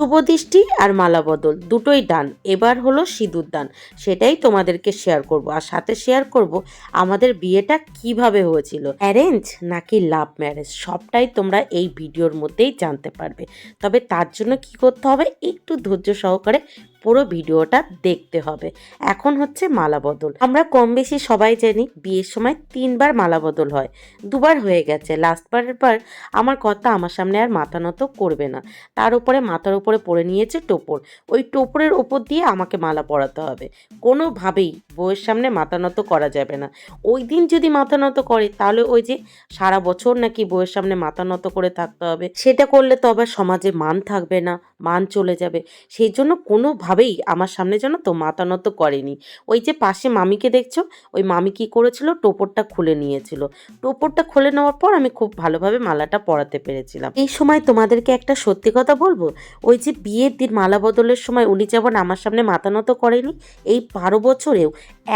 শুভদৃষ্টি আর মালা বদল দুটোই ডান। এবার হলো সিঁদুর দান, সেটাই তোমাদেরকে শেয়ার করব। আর সাথে শেয়ার করব আমাদের বিয়েটা কিভাবে হয়েছিল, অ্যারেঞ্জ নাকি লাভ ম্যারেজ, সবটাই তোমরা এই ভিডিওর মধ্যেই জানতে পারবে। তবে তার জন্য কি করতে হবে, একটু ধৈর্য সহকারে পুরো ভিডিওটা দেখতে হবে। এখন হচ্ছে মালা বদল। আমরা কম বেশি সবাই জানি বিয়ের সময় 3বার মালা বদল হয়, 2বার হয়ে গেছে। লাস্টবারের পর আমার কথা আমার সামনে আর মাথা নত করবে না। তার উপরে মাথার উপরে পরে নিয়েছে টোপর, ওই টোপরের ওপর দিয়ে আমাকে মালা পরাতে হবে। কোনোভাবেই বউয়ের সামনে মাথা নত করা যাবে না। ওই দিন যদি মাথা নত করে তাহলে ওই যে সারা বছর নাকি বউয়ের সামনে মাথা নত করে থাকতে হবে, সেটা করলে তো আবার সমাজে মান থাকবে না, মান চলে যাবে। সেই জন্য কোনোভাবেই আমার সামনে যেন তো মাথা নত করেনি। ওই যে পাশে মামিকে দেখছো, ওই মামি কি করেছিল, টোপরটা খুলে নিয়েছিল। টোপরটা খুলে নেওয়ার পর আমি খুব ভালোভাবে মালাটা পরাতে পেরেছিলাম। এই সময় তোমাদেরকে একটা সত্যি কথা বলবো, ওই যে বিয়ের দিন মালা বদলের সময় উনি যেমন আমার সামনে মাথা নত করেনি, এই 12 বছরেও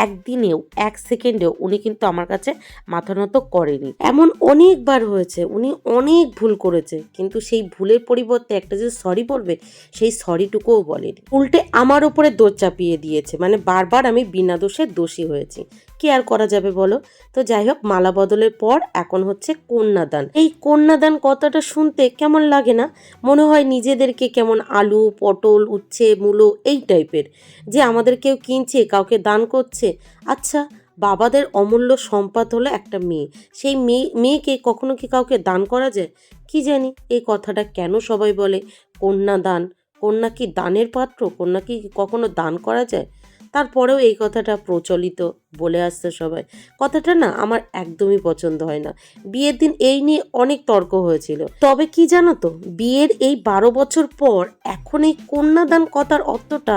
একদিনেও 1 সেকেন্ডেও উনি কিন্তু আমার কাছে মাথা নত করেনি। এমন অনেকবার হয়েছে, উনি অনেক ভুল করেছে, কিন্তু সেই ভুলের পরিবর্তে একটা যে সরি বলবে, সেই সরিটুকুও বলেনি। উল্টে আমার ওপরে দোষ চাপিয়ে দিয়েছে, মানে বারবার আমি বিনা দোষে দোষী হয়েছি। কি আর করা যাবে বলো। তো যাই হোক, মালা বদলের পর এখন হচ্ছে কন্যাদান। এই কন্যাদান কথাটা শুনতে কেমন লাগে না, মনে হয় নিজেদেরকে কেমন আলু পটল উচ্ছে মূলো এই টাইপের, যে আমাদের কেউ কিনছে, কাউকে দান করছে। আচ্ছা, বাবাদের অমূল্য সম্পদ হলো একটা মেয়ে, সেই মেয়েকে কখনো কি কাউকে দান করা যায়? কি জানি এই কথাটা কেন সবাই বলে কন্যাদান। কন্যা কি দানের পাত্র? কন্যা কি কখনো দান করা যায়? তারপরেও এই কথাটা প্রচলিত বলে আসছে সবাই। কথাটা না আমার একদমই পছন্দ হয় না। বিয়ের দিন এই নিয়ে অনেক তর্ক হয়েছিল। তবে কি জানো তো, বিয়ের এই 12 বছর পর এখন এই কন্যাদান কথার অর্থটা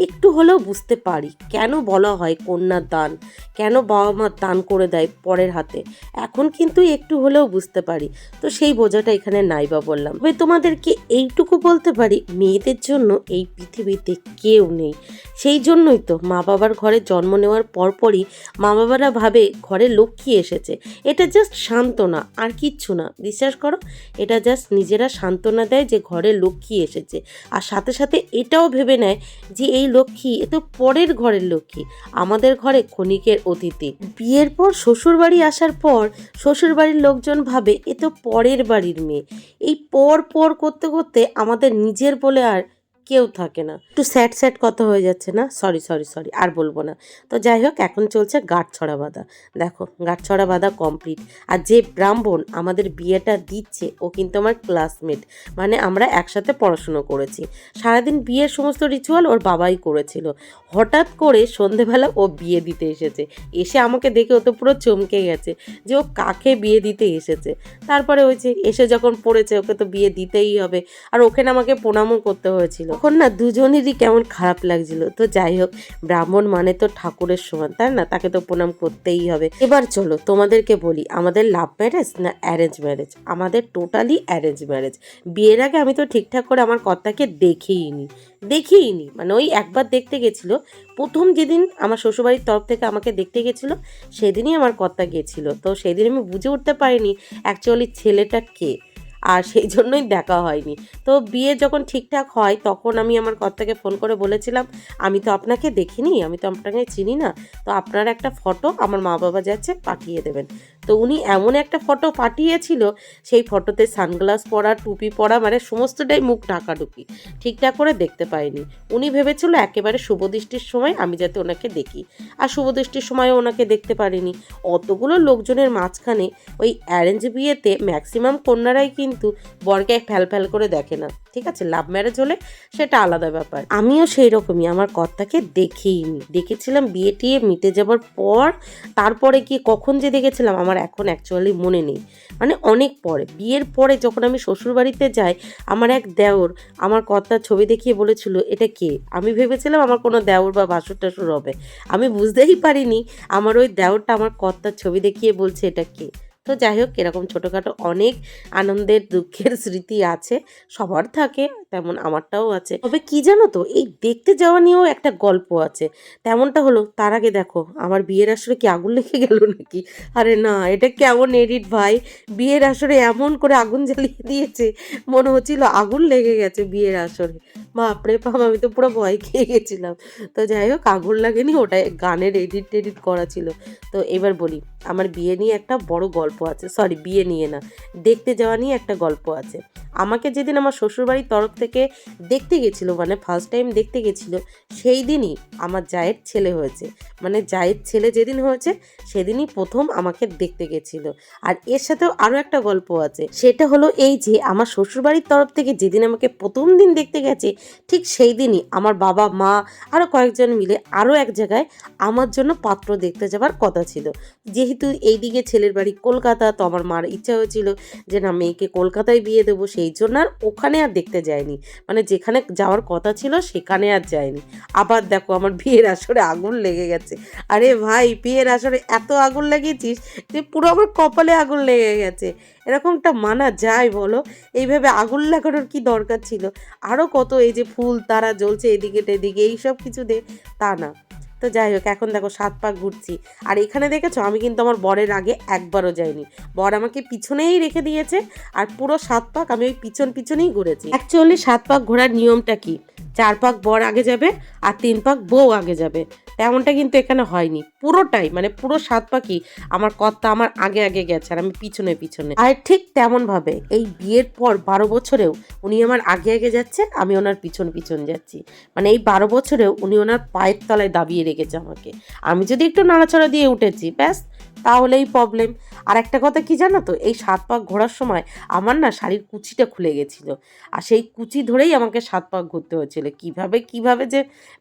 একটু হলেও বুঝতে পারি। কেন বলা হয় কন্যাদান, কেন বাবা মা দান করে দেয় পরের হাতে, এখন কিন্তু একটু হলেও বুঝতে পারি। তো সেই বোঝাটা এখানে নাই বা বললাম। তবে তোমাদেরকে এইটুকু বলতে পারি, মেয়েদের জন্য এই পৃথিবীতে কেউ নেই। সেই জন্যই তো মা বাবার ঘরে জন্ম নেওয়ার পরপরই মা বাবারা ভাবে ঘরে লক্ষ্মী এসেছে। এটা জাস্ট সান্ত্বনা, আর কিচ্ছু না। বিশ্বাস করো, এটা জাস্ট নিজেরা সান্ত্বনা দেয় যে ঘরে লক্ষ্মী এসেছে। আর সাথে সাথে এটাও ভেবে নেয় যে এই লক্ষ্মী এ তো পরের ঘরের লক্ষ্মী, আমাদের ঘরে ক্ষণিকের অতিথি। বিয়ের পর শ্বশুর বাড়ি আসার পর শ্বশুর বাড়ির লোকজন ভাবে এ তো পরের বাড়ির মেয়ে। এই পর পর করতে করতে আমাদের নিজের বলে আর কেউ থাকে না। একটু স্যাড স্যাড কথা হয়ে যাচ্ছে না, সরি সরি সরি, আর বলবো না। তো যাই হোক, এখন চলছে গাঁটছড়া বাঁধা। দেখো, গাঁটছড়া বাঁধা কমপ্লিট। আর যে ব্রাহ্মণ আমাদের বিয়েটা দিচ্ছে ও কিন্তু আমার ক্লাসমেট, মানে আমরা একসাথে পড়াশুনো করেছি। সারাদিন বিয়ের সমস্ত রিচুয়াল ওর বাবাই করেছিল। হঠাৎ করে সন্ধেবেলা ও বিয়ে দিতে এসেছে। এসে আমাকে দেখে ও তো পুরো চমকে গেছে যে ও কাকে বিয়ে দিতে এসেছে। তারপরে ওই যে এসে যখন পড়েছে, ওকে তো বিয়ে দিতেই হবে, আর ওখানে আমাকে প্রণামও করতে হয়েছিল। তখন না দুজনেরই কেমন খারাপ লাগছিল। তো যাই হোক, ব্রাহ্মণ মানে তো ঠাকুরের সমান, তাই না, তাকে তো প্রণাম করতেই হবে। এবার চলো তোমাদেরকে বলি, আমাদের লাভ ম্যারেজ না অ্যারেঞ্জ ম্যারেজ? আমাদের টোটালি অ্যারেঞ্জ ম্যারেজ। বিয়ের আগে আমি তো ঠিকঠাক করে আমার কর্তাকে দেখিইনি, মানে ওই একবার দেখতে গেছিল। প্রথম যেদিন আমার শ্বশুরবাড়ির তরফ থেকে আমাকে দেখতে গেছিলো, সেদিনই আমার কর্তা গেছিল। তো সেদিন আমি বুঝে উঠতে পারিনি অ্যাকচুয়ালি ছেলেটা কে, আর সেই জন্যই দেখা হয়নি। তো বিয়ে যখন ঠিকঠাক হয় তখন আমি আমার কর্তাকে ফোন করে বলেছিলাম, আমি তো আপনাকে দেখিনি, আমি তো আপনাকে চিনি না, তো আপনার একটা ফটো আমার মা বাবা যাচ্ছে পাঠিয়ে দেবেন। তো উনি এমন একটা ফটো পাঠিয়েছিল, সেই ফটোতে সানগ্লাস পরা, টুপি পরা, মানে সমস্তটাই মুখ ঢাকাঢুকি, ঠিকঠাক করে দেখতে পাইনি। উনি ভেবেছিল একেবারে শুভদৃষ্টির সময় আমি যাতে ওনাকে দেখি, আর শুভদৃষ্টির সময়ও ওনাকে দেখতে পারিনি। অতগুলো লোকজনের মাঝখানে ওই অ্যারেঞ্জ বিয়েতে ম্যাক্সিমাম কন্যারাই কিন্তু বরকে ফ্যাল করে দেখে না। ঠিক আছে, লাভ ম্যারেজ হলে সেটা আলাদা ব্যাপার। আমিও সেই রকমই আমার কর্তাকে দেখিনি, দেখেছিলাম বিয়ে টিয়ে মিটে যাবার পর। তারপরে গিয়ে কখন যে দেখেছিলাম আমার এখন অ্যাকচুয়ালি মনে নেই, মানে অনেক পরে, বিয়ের পরে যখন আমি শ্বশুর বাড়িতে যাই, আমার এক দেওর আমার কর্তার ছবি দেখিয়ে বলেছিল এটা কে। আমি ভেবেছিলাম আমার কোনো দেওর বা ভাসুর টাসুর হবে, আমি বুঝতেই পারিনি আমার ওই দেওরটা আমার কর্তার ছবি দেখিয়ে বলছে এটা কে। তো যাই হোক, এরকম ছোটোখাটো অনেক আনন্দের দুঃখের স্মৃতি আছে, সবার থাকে, তেমন আমারটাও আছে। তবে কি জানো তো, এই দেখতে যাওয়া নিয়েও একটা গল্প আছে। তেমনটা হলো, তার আগে দেখো আমার বিয়ের আসরে কি আগুন লেগে গেল নাকি? আরে না, এটা কেমন এডিট ভাই! বিয়ের আসরে এমন করে আগুন জ্বালিয়ে দিয়েছে, মনে হচ্ছিল আগুন লেগে গেছে বিয়ের আসরে। বাপরে বাপ, আমি তো পুরো ভয় খেয়ে গেছিলাম। তো যাই হোক, আগুন লাগেনি, ওটা গানের এডিট করা ছিল। তো এবার বলি, আমার বিয়ে নিয়ে একটা বড় গল্প আছে, সরি বিয়ে নিয়ে না, দেখতে যাওয়া নিয়ে একটা গল্প আছে। আমাকে যেদিন আমার শ্বশুরবাড়ির তরফ থেকে দেখতে গেছিলো, মানে ফার্স্ট টাইম দেখতে গেছিলো, সেই দিনই আমার জায়ের ছেলে হয়েছে। মানে জায়ের ছেলে যেদিন হয়েছে সেদিনই প্রথম আমাকে দেখতে গেছিলো। আর এর সাথেও আরও একটা গল্প আছে, সেটা হলো এই যে আমার শ্বশুরবাড়ির তরফ থেকে যেদিন আমাকে প্রথম দিন দেখতে গেছে, ঠিক সেই দিনই আমার বাবা মা আরও কয়েকজন মিলে আরও এক জায়গায় আমার জন্য পাত্র দেখতে যাওয়ার কথা ছিল। যেহেতু এইদিকে ছেলের বাড়ি কলকাতা, তো আমার মার ইচ্ছা হয়েছিল যে না, মেয়েকে কলকাতায় বিয়ে দেবো, সেই জন্য আর ওখানে আর দেখতে যায়নি, মানে যেখানে যাওয়ার কথা ছিল সেখানে আর যায়নি। আবার দেখো আমার বিয়ের আসরে আগুন লেগে গেছে। আরে ভাই, বিয়ের আসরে এত আগুন লাগিয়েছিস যে পুরো আমার কপালে আগুন লেগে গেছে। এরকমটা মানা যায় বলো? এইভাবে আগুন লাগানোর কি দরকার ছিল? আরও কত এই যে ফুল তারা জ্বলছে এদিকে টেদিকে, এইসব কিছু দে, তা না। তো যাই হোক, এখন দেখো 7 পাক ঘুরছি। আর এখানে দেখেছো, আমি কিন্তু আমার বরের আগে একবারও যাইনি, বর আমাকে পিছনেই রেখে দিয়েছে, আর পুরো 7 পাক আমি ওই পিছনেই ঘুরেছি। অ্যাকচুয়ালি 7 পাক ঘোরার নিয়মটা কি, 4 পাক বর আগে যাবে আর 3 পাক বউ আগে যাবে, তেমনটা কিন্তু এখানে হয়নি। পুরোটাই মানে পুরো 7 পাকই আমার কর্তা আমার আগে আগে গেছে আর আমি পিছনে। আর ঠিক তেমনভাবে এই বিয়ের পর 12 বছরেও উনি আমার আগে আগে যাচ্ছে, আমি ওনার পিছন যাচ্ছি। মানে এই 12 বছরেও উনি ওনার পায়ের তলায় দাবিয়ে রেখেছে আমাকে। আমি যদি একটু নাড়াচাড়া দিয়ে উঠেছি, ব্যাস তাহলেই প্রবলেম। আর একটা কথা কি জানো তো, এই 7 পাক ঘোরার সময় আমার না শাড়ির কুচিটা খুলে গেছিলো, আর সেই কুচি ধরেই আমাকে 7 পাক ঘুরতে হয়েছিল। কিভাবে যে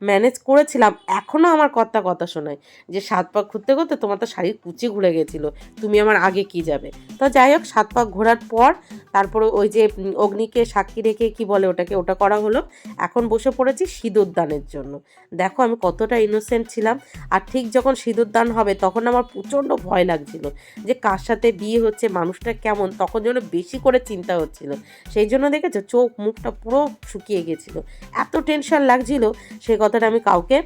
ম্যানেজ করেছিলাম, এখনও আমার কথা শোনায় যে 7 পাক ঘুরতে ঘুরতে তোমার তো শাড়ির কুচি ঘুরে গেছিলো, তুমি আমার আগে কি যাবে। তো যাই হোক, 7 পাক ঘোরার পর তারপরে ওই যে অগ্নিকে সাক্ষী রেখে কি বলে ওটা করা হলো। এখন বসে পড়েছি সিঁদুর দানের জন্য। দেখো আমি কতটা ইনোসেন্ট ছিলাম। আর ঠিক যখন সিঁদুর দান হবে তখন আমার প্রচণ্ড ভয় লাগছিল যে কার সাথে বিয়ে হচ্ছে, মানুষটা কেমন, তখন যেন বেশি করে চিন্তা হচ্ছিল। সেই জন্য দেখেছো চোখ মুখটা পুরো শুকিয়ে গেছিল, এত টেনশন লাগছিল, সে কথাটা আমি কাউকে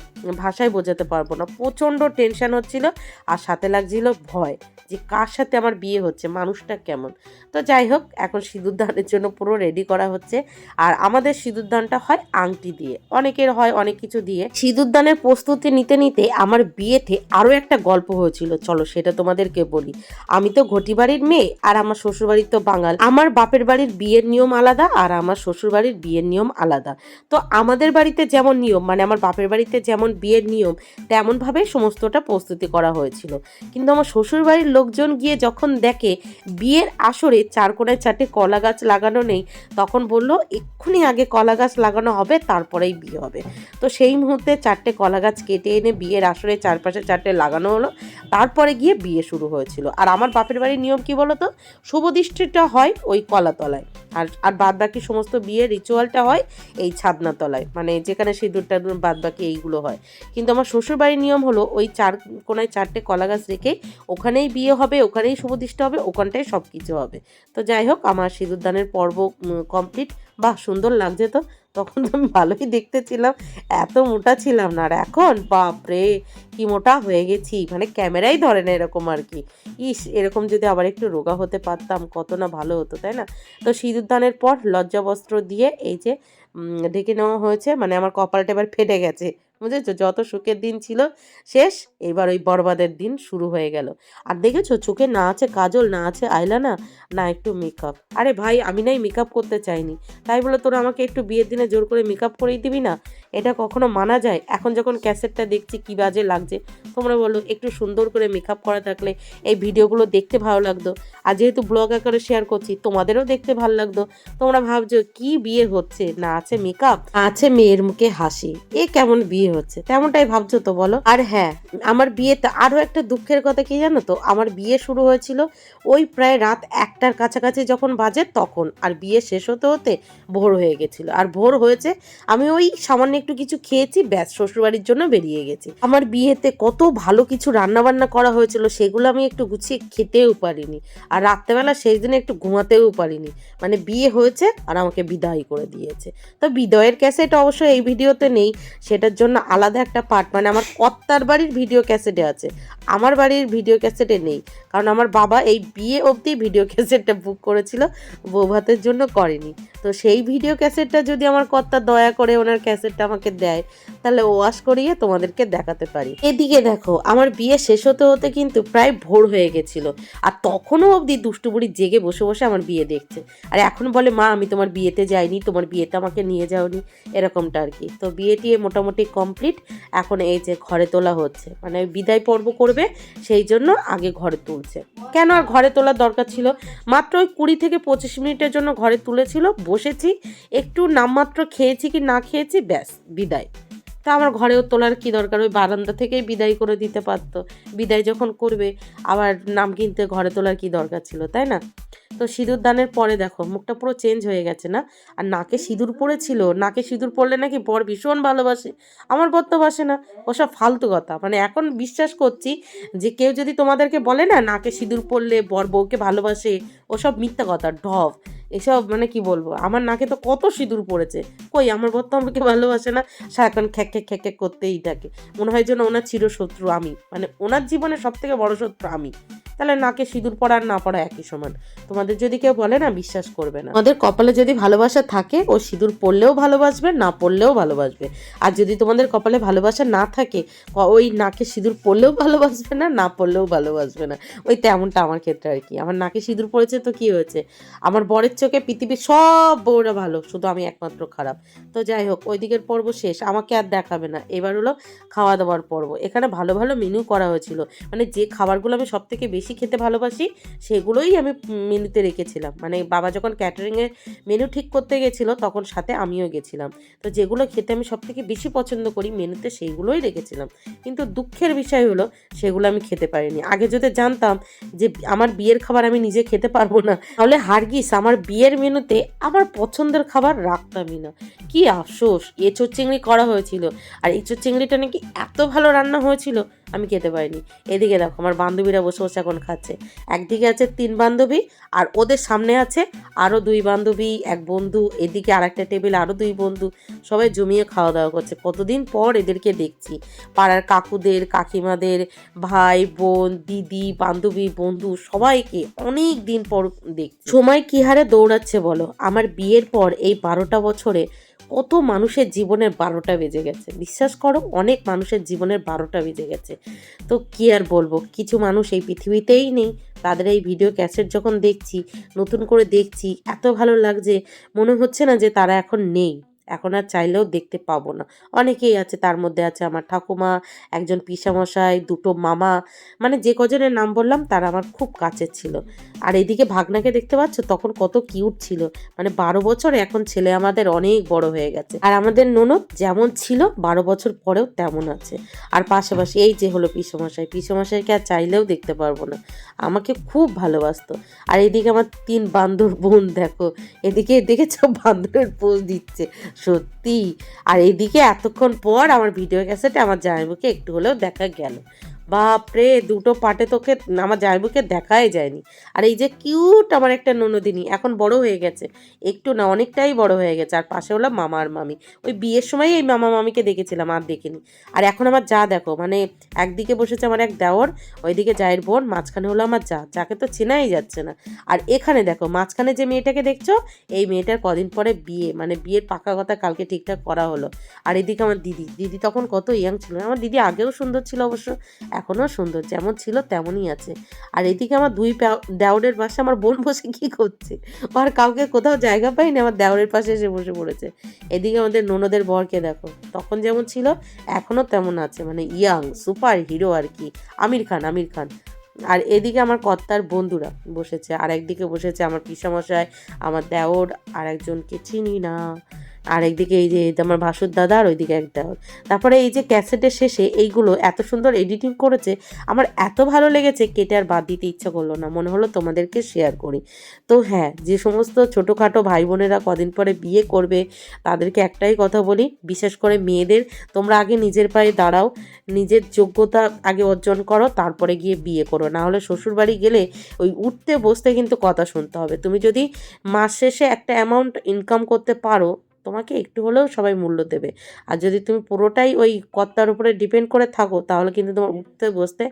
ভাষায় বোঝাতে পারবো না। প্রচণ্ড টেনশন হচ্ছিল, আর সাথে লাগছিল ভয় যে কার সাথে আমার বিয়ে হচ্ছে, মানুষটা কেমন। তো যাই হোক, এখন সিঁদুর দানের জন্য পুরো রেডি করা হচ্ছে। আর আমাদের সিঁদুর দানটা হয় আংটি দিয়ে, অনেকের হয় অনেক কিছু দিয়ে। সিঁদুর দানের প্রস্তুতি নিতে নিতে আমার বিয়েতে আরও একটা গল্প হয়েছিল, চলো সেটা তোমাদেরকে বলি। আমি তো ঘটি বাড়ির মেয়ে, আর আমার শ্বশুরবাড়ির তো বাঙাল। আমার বাপের বাড়ির বিয়ের নিয়ম আলাদা, আর আমার শ্বশুরবাড়ির বিয়ের নিয়ম আলাদা। তো আমাদের বাড়িতে যেমন নিয়ম, মানে আমার বাপের বাড়িতে যেমন বিয়ের নিয়ম, তেমনভাবে সমস্তটা প্রস্তুতি করা হয়েছিল। কিন্তু আমার শ্বশুরবাড়ির লোকজন গিয়ে যখন দেখে বিয়ের আসরে 4 কোণায় 4টে কলা গাছ লাগানো নেই, তখন বলল এক্ষুনি আগে কলা গাছ লাগানো হবে, তারপরেই বিয়ে হবে। তো সেই মুহূর্তে 4টে কলা গাছ কেটে এনে বিয়ের আসরে চারপাশে 4টে লাগানো হলো, তারপরে গিয়ে বিয়ে শুরু হয়েছিল। আর আমার বাপের বাড়ির নিয়ম কি বলতো, শুভদৃষ্টিটা হয় ওই কলাতলায়, আর বাদ বাকি সমস্ত বিয়ের রিচুয়ালটা হয় এই ছাদনা তলায়, মানে যেখানে সিঁদুরটা বাদ বাকি এইগুলো হয়। কিন্তু আমার শ্বশুরবাড়ির নিয়ম হলো ওই 4 কোণায় 4টে কলা গাছ রেখে ওখানেই বিয়ে হবে, ওখানেই শুভদৃষ্টি হবে, ওখানটাই সব কিছু হবে। তো যাই হোক, আমার সিঁদুরদানের পর্ব কমপ্লিট। বাহ, সুন্দর লাগছে তো। তখন তো আমি ভালোই দেখতে ছিলাম, এত মোটা ছিলাম না। আর এখন বাপরে কি মোটা হয়ে গেছি, মানে ক্যামেরাই ধরে না এরকম আর কি। এরকম যদি আবার একটু রোগা হতে পারতাম কত না ভালো হতো, তাই না? তো সিঁদুরদানের পর লজ্জাবস্ত্র দিয়ে এই যে ঢেকে নেওয়া হয়েছে, মানে আমার কপালটা এবার ফেটে গেছে, বুঝেছো? যত সুখের দিন ছিল শেষ, এবার ওই বরবাদের দিন শুরু হয়ে গেল। আর দেখেছো চোখে না আছে কাজল, না আছে আইলানা, না একটু মেকআপ। আরে ভাই, আমি নাই মেকআপ করতে চাইনি, তাই বলে তোরা আমাকে একটু বিয়ের দিনে জোর করে মেকআপ করেই দিবি না? এটা কখনো মানা যায়? এখন যখন ক্যাসেটটা দেখছি কি বাজে লাগছে, তোমরা বলো একটু সুন্দর করে মেকআপ করা থাকলে এই ভিডিওগুলো দেখতে ভালো লাগতো। আর যেহেতু ব্লগ আকারে শেয়ার করছি, তোমাদেরও দেখতে ভালো লাগতো। তোমরা ভাবছো কি বিয়ে হচ্ছে, না আছে মেকআপ, আছে মেয়ের মুখে হাসি, এ কেমন বিয়ে হচ্ছে, তেমনটাই ভাবছো তো বলো? আর হ্যাঁ, আমার বিয়েতে আরো একটা দুঃখের কথা কি জানো তো, আমার বিয়ে শুরু হয়েছিল ওই প্রায় রাত 1টার কাছাকাছি যখন বাজে তখন, আর বিয়ে শেষ হতে হতে ভোর হয়ে গেছিল। আর ভোর হয়েছে, আমি ওই সামান্য একটু কিছু খেয়েছি, ব্যাস শ্বশুরবাড়ির জন্য বেরিয়ে গেছি। আমার বিয়েতে কত ভালো কিছু রান্না বান্না করা হয়েছিল, সেগুলো আমি একটু গুছিয়ে খেতেও পারিনি। আর রাত্রেবেলা সেই দিনে একটু ঘুমাতেও পারিনি। মানে বিয়ে হয়েছে আর আমাকে বিদায় করে দিয়েছে। তো বিদায়ের ক্যাসেট অবশ্য এই ভিডিওতে নেই, সেটার জন্য আলাদা একটা পার্ট, মানে আমার কর্তার বাড়ির ভিডিও ক্যাসেটে আছে, আমার বাড়ির ভিডিও ক্যাসেটে নেই। কারণ আমার বাবা এই বিয়ে অবধি ভিডিও ক্যাসেটটা বুক করেছিল, বৌভাতের জন্য করেনি। তো সেই ভিডিও ক্যাসেটটা যদি আমার কর্তা দয়া করে ওনার ক্যাসেটটা আমাকে দেয়, তাহলে ওয়াশ করিয়ে তোমাদেরকে দেখাতে পারি। এদিকে দেখো, আমার বিয়ে শেষ হতে হতে কিন্তু প্রায় ভোর হয়ে গেছিল, আর তখনও অবধি দুষ্টু বুড়ি জেগে বসে বসে আমার বিয়ে দেখছে। আর এখন বলে, মা আমি তোমার বিয়েতে যাইনি, তোমার বিয়েতে আমাকে নিয়ে যাওনি, এরকমটা আর কি। তো বিয়ে টিয়ে মোটামুটি কমপ্লিট, এখন এই যে ঘরে তোলা হচ্ছে, মানে বিদায় পর্ব করবে সেই জন্য আগে ঘরে তুলছে। কেন আর ঘরে তোলার দরকার ছিল, মাত্র ওই 20 থেকে 25 মিনিটের জন্য ঘরে তুলেছিল, বসেছি একটু, নামমাত্র খেয়েছি কি না খেয়েছি, ব্যাস বিদায়। তা আমার ঘরেও তোলার কি দরকার, ওই বারান্দা থেকেই বিদায় করে দিতে পারতো। বিদায় যখন করবে আবার নাম কিনতে ঘরে তোলার কি দরকার ছিল, তাই না? তো সিঁদুর দানের পরে দেখো মুখটা পুরো চেঞ্জ হয়ে গেছে না? আর নাকে সিঁদুর পড়েছিল, নাকে সিঁদুর পড়লে নাকি বর ভীষণ ভালোবাসে। আমার বর তো বাসে না, ওসব ফালতু কথা। মানে এখন বিশ্বাস করছি যে কেউ যদি তোমাদেরকে বলে না নাকে সিঁদুর পড়লে বর বউকে ভালোবাসে, ওসব মিথ্যা কথা, ঢপ এসব। মানে কি বলবো, আমার নাকে তো কত সিঁদুর পড়েছে, কই আমার বর তো আমাকে ভালোবাসে না, সারাক্ষণ খ্যাক খ্যাক খ্যাক খ্যাক করতেই থাকে। মনে হয় যেন ওনার চিরশত্রু আমি, মানে ওনার জীবনে সব থেকে বড় শত্রু আমি। তাহলে নাকে সিঁদুর পড়া আর না পড়া একই সমান। তোমাদের যদি কেউ বলে না, বিশ্বাস করবে না। তোমাদের কপালে যদি ভালোবাসা থাকে, ও সিঁদুর পড়লেও ভালোবাসবে, না পড়লেও ভালোবাসবে। আর যদি তোমাদের কপালে ভালোবাসা না থাকে, ওই নাকে সিঁদুর পড়লেও ভালোবাসবে না, না পড়লেও ভালোবাসবে না। ওই তেমনটা আমার ক্ষেত্রে আর কি। আমার নাকে সিঁদুর পড়েছে তো কি হয়েছে, আমার বরের চোখে পৃথিবীর সব বউরা ভালো, শুধু আমি একমাত্র খারাপ। তো যাই হোক, ওই দিকের পর্ব শেষ, আমাকে আর দেখাবে না। এবার হলো খাওয়া দাওয়ার পর্ব। এখানে ভালো ভালো মেনু করা হয়েছিল, মানে যে খাবারগুলো আমি সব থেকে বেশি খেতে ভালোবাসি সেগুলোই আমি মেনুতে রেখেছিলাম। মানে বাবা যখন ক্যাটারিংয়ের মেনু ঠিক করতে গেছিলো তখন সাথে আমিও গেছিলাম। তো যেগুলো খেতে আমি সব থেকে বেশি পছন্দ করি মেনুতে সেইগুলোই রেখেছিলাম। কিন্তু দুঃখের বিষয় হলো সেগুলো আমি খেতে পারিনি। আগে যদি জানতাম যে আমার বিয়ের খাবার আমি নিজে খেতে পারবো না, তাহলে হারগিস আমার বিয়ের মেনুতে আমার পছন্দের খাবার রাখতামই না। কি আফসোস। এঁচোড় চিংড়ি করা হয়েছিল, আর এঁচোড় চিংড়িটা নাকি এত ভালো রান্না হয়েছিল, আমি খেতে পারিনি। এদিকে দেখো আমার বান্ধবীরা বসে বসে এখন খাচ্ছে। একদিকে আছে 3 বান্ধবী, আর ওদের সামনে আছে আরও 2 বান্ধবী, এক বন্ধু, এদিকে আর একটা টেবিল আরও 2 বন্ধু, সবাই জমিয়ে খাওয়া দাওয়া করছে। কতদিন পর এদেরকে দেখছি, পাড়ার কাকুদের, কাকিমাদের, ভাই বোন, দিদি, বান্ধবী, বন্ধু, সবাইকে অনেক দিন পর দেখছি। সময় কি হারে দৌড়াচ্ছে বলো। আমার বিয়ের পর এই 12টা বছরে কত মানুষের জীবনের 12টা বেজে গেছে, বিশ্বাস করো, অনেক মানুষের জীবনের 12টা বেজে গেছে। তো কি আর বলবো, কিছু মানুষ এই পৃথিবীতেই নেই, তাদের এই ভিডিও ক্যাসেট যখন দেখছি, নতুন করে দেখছি, এত ভালো লাগছে, মনে হচ্ছে না যে তারা এখন নেই, এখন আর চাইলেও দেখতে পাবো না। অনেকেই আছে, তার মধ্যে আছে আমার ঠাকুমা, একজন পিসামশাই, 2টো মামা, মানে যে কজনের নাম বললাম তারা আমার খুব কাছের ছিল। আর এদিকে ভাগনাকে দেখতে পাচ্ছ, তখন কত কিউট ছিল, মানে 12 বছর, এখন ছেলে আমাদের অনেক বড় হয়ে গেছে। আর আমাদের ননদ যেমন ছিল 12 বছর পরেও তেমন আছে। আর পাশাপাশি এই যে হলো পিসমশাই, পিসমশাইকে আর চাইলেও দেখতে পারবো না, আমাকে খুব ভালোবাসতো। আর এদিকে আমার 3 বান্ধব বোন দেখো, এদিকে দেখেছো বান্ধবের পোজ দিচ্ছে, সত্যি। আর এদিকে এতক্ষণ পর আমার ভিডিও ক্যাসেটে আমার জামাইবাবুকে একটু হলেও দেখা গেল। বাপরে, 2টো পার্টে তোকে আমার জামাইবাবুকে দেখাই যায়নি। আর এই যে কিউট আমার একটা ননদিনী, এখন বড় হয়ে গেছে, একটু না অনেকটাই বড় হয়ে গেছে। আর পাশে হলো মামা আর মামি, ওই বিয়ের সময় এই মামা মামিকে দেখেছিলাম, আর দেখিনি। আর এখন আমার যা দেখো, মানে একদিকে বসেছে আমার এক দেওর, ওইদিকে জায়ের বোন, মাঝখানে হলো আমার যা, যাকে তো চেনাই যাচ্ছে না। আর এখানে দেখো মাঝখানে যে মেয়েটাকে দেখছো, এই মেয়েটার কদিন পরে বিয়ে, মানে বিয়ের পাকা কথা কালকে ঠিকঠাক করা হলো। আর এদিকে আমার দিদি, দিদি তখন কত ইয়াং ছিল, আমার দিদি আগেও সুন্দর ছিল অবশ্য, এখনও সুন্দর, যেমন ছিল তেমনই আছে। আর এদিকে আমার 2 দেওরের পাশে আমার বোন বসে কি করছে, আর কাউকে কোথাও জায়গা পাইনি, আমার দেওরের পাশে এসে বসে পড়েছে। এদিকে আমাদের ননদের বরকে দেখো, তখন যেমন ছিল এখনও তেমন আছে, মানে ইয়াং সুপার হিরো আর কি, আমির খান, আমির খান। আর এদিকে আমার কর্তার বন্ধুরা বসেছে, আর একদিকে বসেছে আমার পিসামশাই, আমার দেওর, আর একজনকে চিনি না, আর একদিকে এই যে আমার ভাসুর দাদা আর ওইদিকে এক দেওর। তারপরে এই যে ক্যাসেটের শেষে এইগুলো এত সুন্দর এডিটিং করেছে, আমার এত ভালো লেগেছে, কেটে আর বাদ দিতে ইচ্ছা করলো না, মনে হলো তোমাদেরকে শেয়ার করি। তো হ্যাঁ, যে সমস্ত ছোটোখাটো ভাই বোনেরা কদিন পরে বিয়ে করবে তাদেরকে একটাই কথা বলি, বিশেষ করে মেয়েদের, তোমরা আগে নিজের পায়ে দাঁড়াও, নিজের যোগ্যতা আগে অর্জন করো, তারপরে গিয়ে বিয়ে করো। না হলে শ্বশুরবাড়ি গেলে ওই উঠতে বসতে কিন্তু কথা শুনতে হবে। তুমি যদি মাস শেষে একটা অ্যামাউন্ট ইনকাম করতে পারো, তোমাকে একটু হলেও সবাই মূল্য দেবে। আর যদি তুমি পুরোটাই ওই কর্তার উপরে ডিপেন্ড করে থাকো, তাহলে কিন্তু তোমার উঠতে বসতে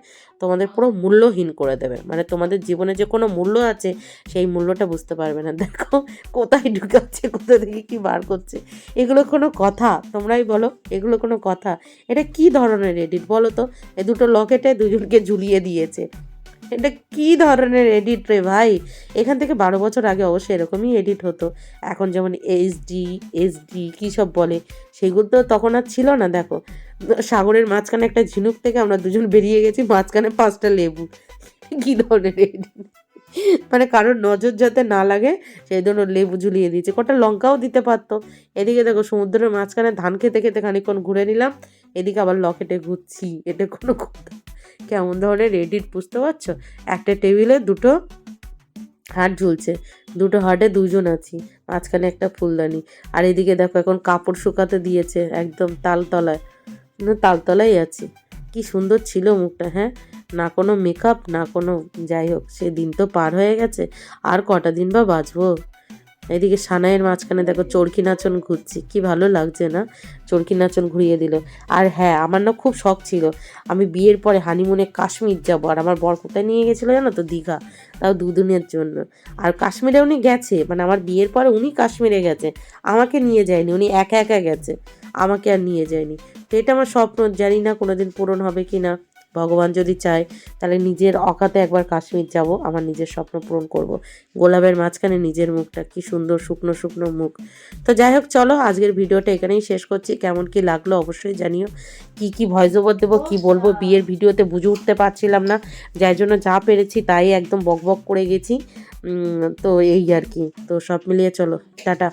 তোমাদের পুরো মূল্যহীন করে দেবে। মানে তোমাদের জীবনে যে কোনো মূল্য আছে সেই মূল্যটা বুঝতে পারবে না। দেখো কোথায় ঢুকাচ্ছে, কোথা থেকে কি বার করছে, এগুলো কোনো কথা? তোমরাই বলো, এগুলো কোনো কথা? এটা কি ধরনের এডিট বলো তো? এই দুটো লকেটে দুজনকে ঝুলিয়ে দিয়েছে, এটা কি ধরনের এডিট রে ভাই? এখান থেকে 12 বছর আগে অবশ্যই এরকমই এডিট হতো। এখন যেমন এসডি কী সব বলে, সেগুলো তো তখন আর ছিল না। দেখো সাগরের মাঝখানে একটা ঝিনুক থেকে আমরা দুজন বেরিয়ে গেছি, মাঝখানে 5টা লেবু। কী ধরনের এডিট! মানে কারোর নজর যাতে না লাগে সেই জন্য লেবু ঝুলিয়ে দিয়েছে, কটা লঙ্কাও দিতে পারতো। এদিকে দেখো সমুদ্রের মাঝখানে ধান খেতে খেতে খানিকক্ষণ ঘুরে নিলাম, এদিকে আবার লকেটে ঘুরছি, এটা কোনো কথা? কেমন ধরনের এডিট বুঝতে পারছো? একটা টেবিলে দুটো হাট ঝুলছে, দুটো হাটে দুজন আছি, মাঝখানে একটা ফুলদানি। আর এদিকে দেখো এখন কাপড় শুকাতে দিয়েছে একদম তালতলায়, তালতলায় আছি। কি সুন্দর ছিল মুখটা, হ্যাঁ, না কোনো মেকআপ না কোনো, যাই হোক সে দিন তো পার হয়ে গেছে, আর কটা দিন বা বাঁচবো। এদিকে সানাইয়ের মাঝখানে দেখো চরকি নাচন ঘুরছি, কি ভালো লাগছে না? চরকি নাচন ঘুরিয়ে দিল। আর হ্যাঁ, আমার না খুব শখ ছিল আমি বিয়ের পরে হানিমুনে কাশ্মীর যাবো। আর আমার বর কোথায় নিয়ে গেছিলো জানো তো? দীঘা, তাও 2 দিনের জন্য। আর কাশ্মীরে উনি গেছে, মানে আমার বিয়ের পরে উনি কাশ্মীরে গেছে, আমাকে নিয়ে যায়নি, উনি একা একা গেছে, আমাকে আর নিয়ে যায়নি। তো এটা আমার স্বপ্ন, জানি না কোনোদিন পূরণ হবে কি না। ভগবান যদি চায় তাহলে নিজের অকাতে একবার কাশ্মীর যাব, আমার নিজের স্বপ্ন পূরণ করব। গোলাপের মাঝখানে নিজের মুখটা, কি সুন্দর শুকনো শুকনো মুখ। তো যাই হোক, চলো আজকের ভিডিওটা এখানেই শেষ করছি। কেমন কি লাগলো অবশ্যই জানিও। কি ভয়েস ওভার দেবো, কি বলবো, বিয়ের ভিডিওতে বুঝে উঠতে পারছিলাম না, যার জন্য যা পেরেছি তাই একদম বকবক করে গেছি। তো এই আর কি। তো সব মিলিয়ে চলো, টাটা।